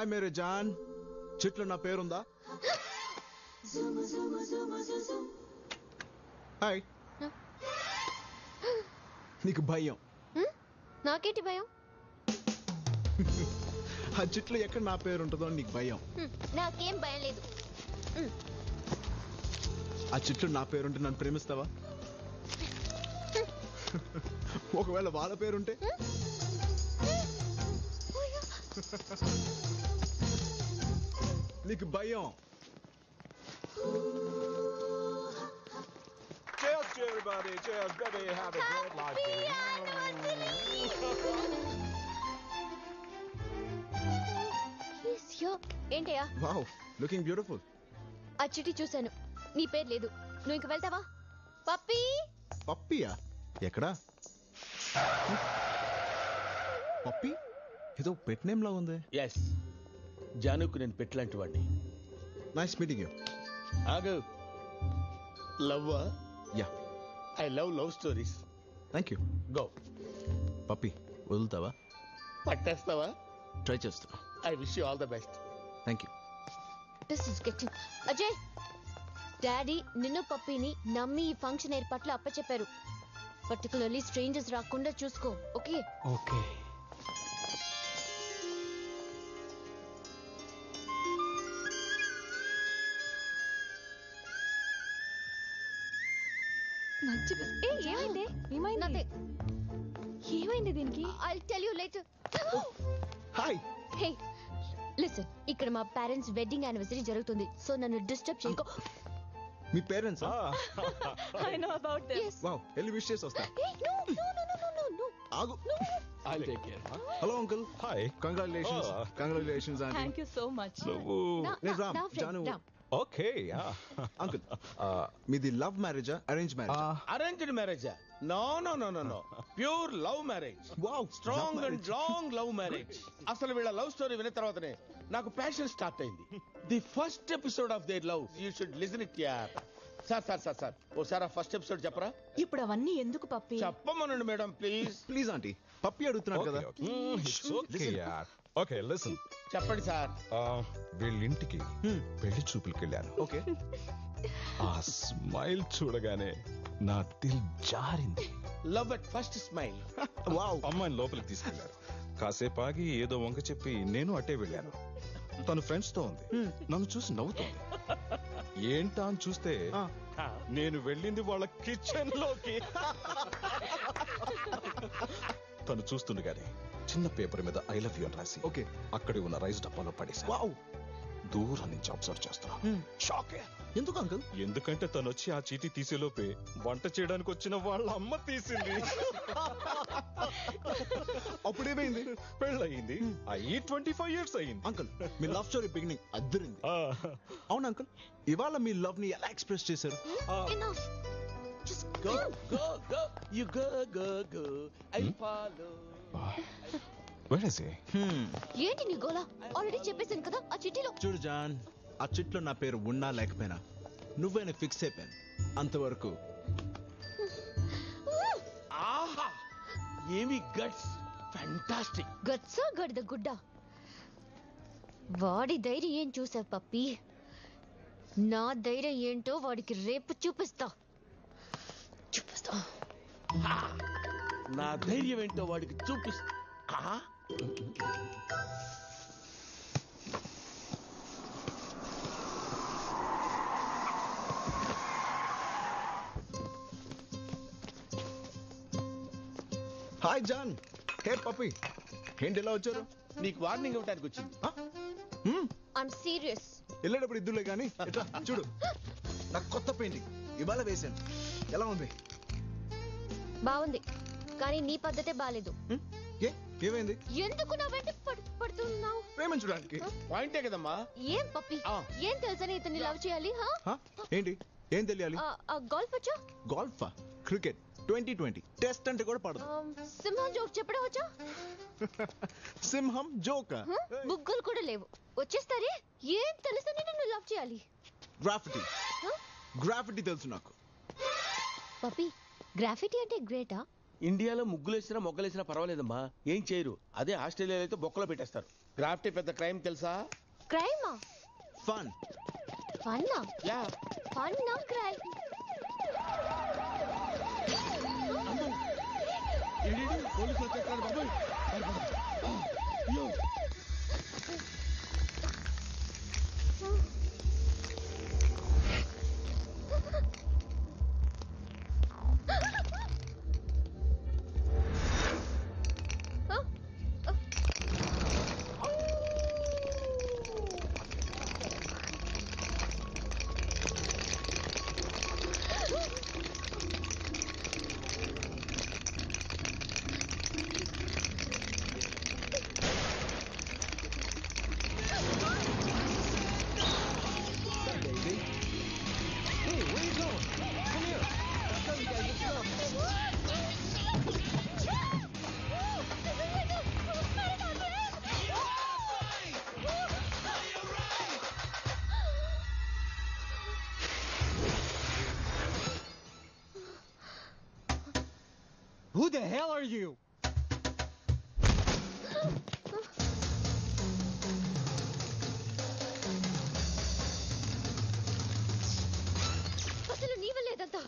Hi మేరే John, చెట్లు నా పేరుందా? Hi. నీకు భయం? నాకేంటి భయం? ఆ చెట్లు ఎక్కడ నా పేరు ఉంటుందో నీకు భయం. నాకేం భయం లేదు. ఆ చెట్లు నా పేరుంటే నన్ను ప్రేమిస్తావా? ఒకవేళ వాళ్ళ పేరుంటే? నీకు భయం? Cheers to everybody. Cheers, baby. Have a great life, baby. ఏంటయ్యా? Wow, looking beautiful. ఆ చిట్టి చూశాను, నీ పేరు లేదు. నువ్వు ఇంక వెళ్తావా? పప్పీ. పప్పీయా? ఎక్కడా? పప్పీ ఏదో పెట్ నేమ్ లా ఉంది. ఎస్, జానుకు నేను పెట్టలాంటి వాడిని. Nice meeting you. ఆగు. లవ్వా? Yeah. I love stories. Thank you. Go. Puppy వదులుతావా? పట్టేస్తావా? ట్రై చేస్తున్నా. I wish you all the best. Thank you. This is getting. Ajay, daddy నిన్ను పప్పీని నమ్మి ఈ ఫంక్షన్ ఏర్పాట్లు అప్పచెప్పారు. పర్టికులర్లీ స్ట్రేంజర్స్ రాకుండా చూసుకో. ఓకే? ఓకే. ఏమైంది దీనికి? I tell you later. Hi. Hey listen, ఇక్కడ మా పేరెంట్స్ వెడ్డింగ్ యానివర్సరీ జరుగుతుంది, సో నన్ను డిస్టర్బ్ చేయకో. మీ parents? I know about them. Yes. Wow, వెళ్ళి విష్ చేసి వస్తా. Hey, no. ఆగు. I'll take care. Hello uncle. Hi. Congratulations. Congratulations aunty. Thank you so much. నువ్వు నేను రామ్, జాను. ఓకే. అంకుల్, మీది లవ్ మ్యారేజా అరేంజ్ మ్యారేజ్? అరేంజ్డ్ మ్యారేజా? No no no no no, pure love marriage. Wow, strong and long love marriage. అసలు వీళ్ళ love story విన్న తర్వాతనే నాకు ప్యాషన్ స్టార్ట్ అయింది. The first episode of their love you should listen it యార్. Sir ఓసారి first episode చెప్పరా? ఇప్పుడు అవన్నీ ఎందుకు పప్పి? చెప్పమనండి madam please. Please aunty, Pappi అడుగుతున్నాడు కదా. ఓకే యార్. Okay listen. చెప్పండి సార్. వీళ్ళింటికి పెళ్లి చూపులకి వెళ్ళాను. ఓకే. ఆ స్మైల్ చూడగానే నా దిల్ జారింది. Love at first smile. Wow. అమ్మాయిని లోపలికి తీసుకెళ్లారు. కాసేపు ఆగి ఏదో వంక చెప్పి నేను అట్టే వెళ్ళాను. తను ఫ్రెండ్స్ తో ఉంది. నన్ను చూసి నవ్వుతుంది. ఏంటా అని చూస్తే నేను వెళ్ళింది వాళ్ళ కిచెన్ లోకి. తను చూస్తుండగానే చిన్న పేపర్ మీద ఐ లవ్ యూ అని రాసి ఓకే అక్కడే ఉన్న రైస్ డబ్బాలో పడేసా. వావ్. దూరం నుంచి అబ్జర్వ్ చేస్తున్నా. షాక్. ఎందుకు అంకుల్? ఎందుకంటే తను వచ్చి ఆ చీటీ తీసేలోపే వంట చేయడానికి వచ్చిన వాళ్ళ అమ్మ తీసింది. అప్పుడేమైంది? పెళ్ళయింది. అయ్యి 25 years అయ్యింది. అంకుల్, మీ లవ్ స్టోరీ బిగినింగ్ అద్దరింది. అవును అంకుల్, ఇవాళ మీ లవ్ ని ఎలా ఎక్స్ప్రెస్ చేశారు? Enough. Just Go, go, go. You go, go, go. I follow. Where is he? ఏంటి నీ గోలా? ఆల్రెడీ చెప్పేశాను కదా ఆ చిట్టిలో. చూడు జాన్, ఆ చిట్లో నా పేరు ఉన్నా లేకపోయినా నువ్వైనా ఫిక్స్ అయిపోయాను. అంతవరకు. ఆహా, ఏమి గట్స్. ఫ్యాంటాస్టిక్. గట్సా గడిద గుడ్డ. వాడి ధైర్యం ఏం చూసావు పప్పి? నా ధైర్యం ఏంటో వాడికి రేపు చూపిస్తా. నా ధైర్యం ఏంటో వాడికి చూపిస్తా. Hi John. హే పప్పి, ఏంటి ఎలా వచ్చారు? నీకు వార్నింగ్ ఇవ్వడానికి వచ్చింది. I'm serious. వెళ్ళేటప్పుడు ఇద్దులే కానీ ఎట్లా చూడు, నాకు కొత్త పెయింటింగ్ ఇవాళ వేశాను. ఎలా ఉంది? బాగుంది, కానీ నీ పద్ధతే బాలేదు. ఏమైంది? ఎందుకు నా వెంట పడుతున్నావు? ప్రేమించడానికి. పాయింటే కదమ్మా. ఏం పప్పి, ఏం తెలుసని ఇతన్ని లవ్ చేయాలి? ఏంటి, ఏం తెలియాలి? గోల్ఫ్ వచ్చా? గోల్ఫా? క్రికెట్ 2020 టెస్ట్ అంటే కూడా పడదు. సింహం జోక్ చెప్పడం వచ్చా? సింహం జోకా? బుగ్గలు కూడా లేవు. వచ్చేస్తారే, ఏం తెలుసని నిన్ను లవ్ చేయాలి? గ్రాఫిటీ. గ్రాఫిటీ తెలుసు నాకు. పప్పి, గ్రాఫిటీ అంటే గ్రేటా? ఇండియాలో ముగ్గులేసినా మొగ్గలేసినా పర్వాలేదమ్మా, ఏం చేయరు. అదే ఆస్ట్రేలియాలో అయితే బొక్కలో పెట్టేస్తారు. గ్రాఫ్టీ పెద్ద క్రైమ్ తెలుసా? క్రైమా? ఫన్. ఫన్నా? యా. ఫన్నా క్రై? పోలీసులు వచ్చేస్తారు బాబోయ్. అయ్యో. Who the hell are you? అసలు నీ వల్ల ఏదంతా.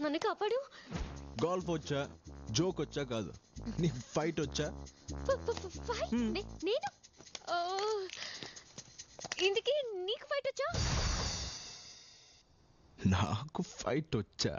నన్ను కాపాడు. గోల్ఫ్ వచ్చా, జోక్ వచ్చా కాదు, నీకు ఫైట్ వచ్చా? ఫైట్? నేను ఇందుకే నీకు ఫైట్ వచ్చా? నాకు ఫైట్ వచ్చా.